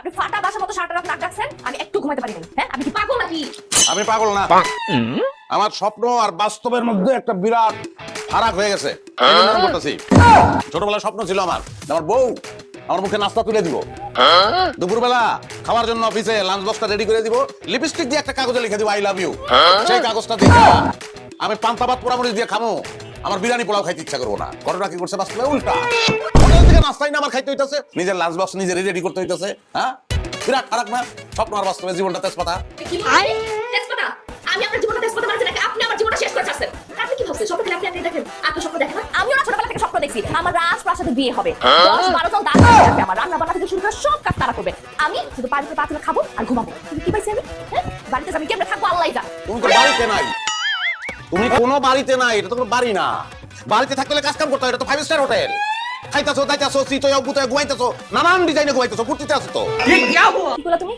আপনি ফাটা বাসার মতো সারাটা রাত নাক ডাকছেন, আমি একটু ঘুমাতে পারিনি। হ্যাঁ, আপনি কি পাগল নাকি? আমি পাগল না, আমার স্বপ্ন আর বাস্তবের মধ্যে একটা বিরাট ফারাক হয়ে গেছে। এই জন্য আমি বলতেছি, ছোটবেলায় স্বপ্ন ছিল আমার বউ আমার মুখে নাস্তা তুলে দিব, দুপুরবেলা খাওয়ার জন্য অফিসে লাঞ্চ বক্সটা রেডি করে দিব, লিপস্টিক দিয়ে একটা কাগজে লিখে দিব আই লাভ ইউ। সেই কাগজটা দিয়ে আমি পান্তা ভাত পোড়ামরিচ দিয়ে খামো, আমার বিরিয়ানি পোলাও খাইতে ইচ্ছা করবো না। ঘটনা কি করছে বাস্তবে উল্টা, হোটেল থেকে নাস্তাই না আমার খাইতে হইতেছে, নিজের লাঞ্চ বক্স নিজে রেডি করতে হইতেছে। হ্যাঁ, বিরাট ফারাক না স্বপ্ন আর বাস্তবে? জীবনটা তেজপাতা। কি বলেন? তেজপাতা? আমি আপনার জীবনটা তেজপাতা মানছি নাকি আপনি আমার জীবনটা শেষ করে ছাড়ছেন? আপনি কি ভাবছেন স্বপ্ন খেলে আপনি দেখেন? আপনি স্বপ্ন দেখেন না? আমিও না ছোটবেলা থেকে স্বপ্ন দেখছি আমার রাজপ্রাসাদে বিয়ে হবে, 10-12 জন দাদা থাকবে, আমার রান্না বান্না থেকে শুরু করে সব কাজ তারা করবে, আমি শুধু বাড়িতে পাতুলে খাবো আর ঘুমাবো। তুমি কি পাইছি আমি? হ্যাঁ, বাড়িতে আমি কেমনে থাকবো আল্লাহই জানে। তুমি তো বাড়িতে নাই, তুমি কোনো বাড়িতে নাই, এটা তো কোনো বাড়ি না। বাড়িতে থাকলে কাজ কাম করতে হয়, এটা তো 5 স্টার হোটেল। খাইতাছো দাইতাছো চিতয় গুতয় ঘুমাইতাছো, নানান ডিজাইনে ঘুমাইতাছো, ফুর্তিতে আছো তো। কি বলা তুমি?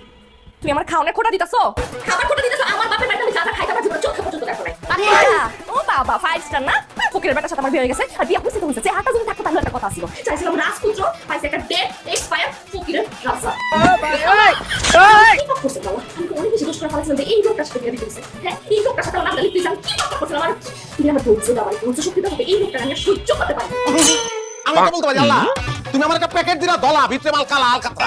তুমি আমার খাওয়ানোর খোটা দিতাছো? খাবার খোটা দিতাছো? আমার বাপের বাড়িতে আমি যা যা খাইতে আমার জীবনে চোখে পর্যন্ত দেখো নাই। আরে ও বাবা, 5 স্টার না? ফকিরের বেটার সাথে আমার বিয়ে হয়ে গেছে, আর বিয়ে হইছে তো হইছে, চেহারাটা যদি থাকতো তাহলে একটা কথা ছিল। চাইছিলাম রাজপুত্র, পাইছে একটা ডেড এক্সপায়ার ফকিরের রাজা। কি করছে বাবা? আমি তো অনেক বেশি দোষ করে ফেলেছিলাম যে এই লোকটার সাথে বিয়ে দিতেছে। হ্যাঁ, এই লোকটার সাথে আমার নামটা লিখতেছি, আমি কি করছিলাম? আমার তুমি আমার ধৈর্য দাও, আমার ধৈর্য শক্তি দাও, এই লোকটা আমি আর সহ্য করতে পারি না। আমি তো বলতে পারি আল্লাহ, তুমি আমার একটা প্যাকেট দিলা দলা, ভিতরে মাল কালা আল কাতরা।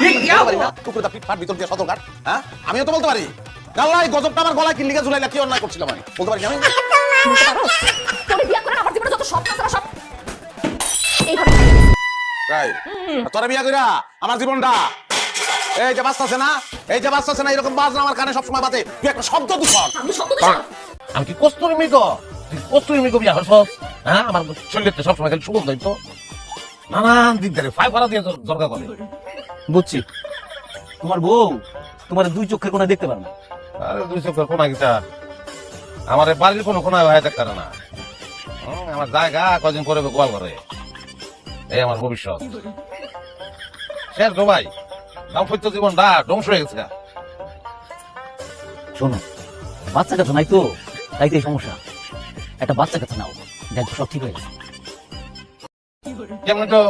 টুকরোটা পিট ফাট ভিতর দিয়ে সদরঘাট। হ্যাঁ, আমিও তো বলতে পারি আল্লাহ, এই গজবটা আমার গলায় কি লিখে ঝুলাইলা, কি অন্যায় করছিলাম আমি? বলতে পারি আমি? বলতে পারো? তোরে বিয়ে করে আমার জীবনে যত স্বপ্ন ছিল সব এইভাবে তাই তোরা বিয়া কইরা আমার জীবনটা এই যে বাঁচতেছে না, এই যে বাঁচতেছে না, এরকম বাজনা আমার কানে সবসময় বাজে। তুই একটা শব্দ দূষণ। আমি শব্দ দূষণ? আমি কি কস্তুরি মৃগ? কস্তুরি মৃগ বিয়া করছস? হ্যাঁ, আমার শরীরে সবসময় খালি সুগন্ধ হইতো, নানান দিক ধরে ফাইফারা দিয়ে দরকার করে। বুঝছি, তোমার বউ তোমার 2 চোখের কোণে দেখতে পারে না। আরে 2 চোখের কোনা কিটা, আমার বাড়ির কোনো কোনায় হয়ে থাকতে পারে না। আমার জায়গা কদিন পরে গোয়াল করে, এই আমার ভবিষ্যৎ শেষ গো ভাই। দাম্পত্য জীবনটা ধ্বংস হয়ে গেছে। শোনো, বাচ্চা কাছে নাই তো, তাই তো এই সমস্যা। একটা বাচ্চা কাছে নাও, দেখো সব ঠিক হয়ে গেছে। কেমন তো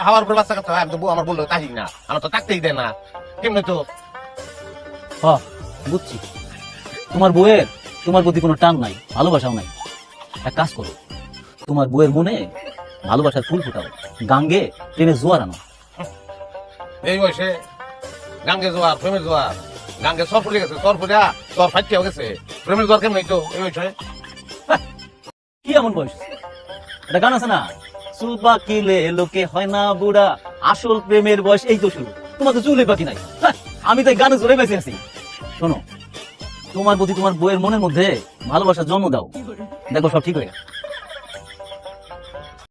আমার উপর বাচ্চা কথা, আমি তো বউ আমার বললো তাই না, আমার তো থাকতেই দেয় না। কেমন তো বুঝছি, তোমার বউয়ের তোমার প্রতি কোনো টান নাই, ভালোবাসাও নাই। এক কাজ করো, তোমার বউয়ের মনে ভালোবাসার ফুল ফুটাও, গাঙ্গে প্রেমে জোয়ার আনো। এই বয়সে গাঙ্গে জোয়ার, প্রেমের জোয়ার? গাঙ্গে সর ফুলে গেছে, সর ফুলে সর ফাইটিও গেছে, প্রেমের জোয়ার কেমন তো এই বয়সে? কি এমন বয়স? একটা গান আছে না, সুলবা কিলে লোকে হয় না বুড়া, আসল প্রেমের বয়স এই তো শুরু। তোমার তো চুলে বাকি নাই। আমি তো এই গানে জোরে বেঁচে আছি। শোনো, তোমার প্রতি তোমার বউয়ের মনের মধ্যে ভালোবাসার জন্ম দাও, দেখো সব ঠিক হয়ে গেছে।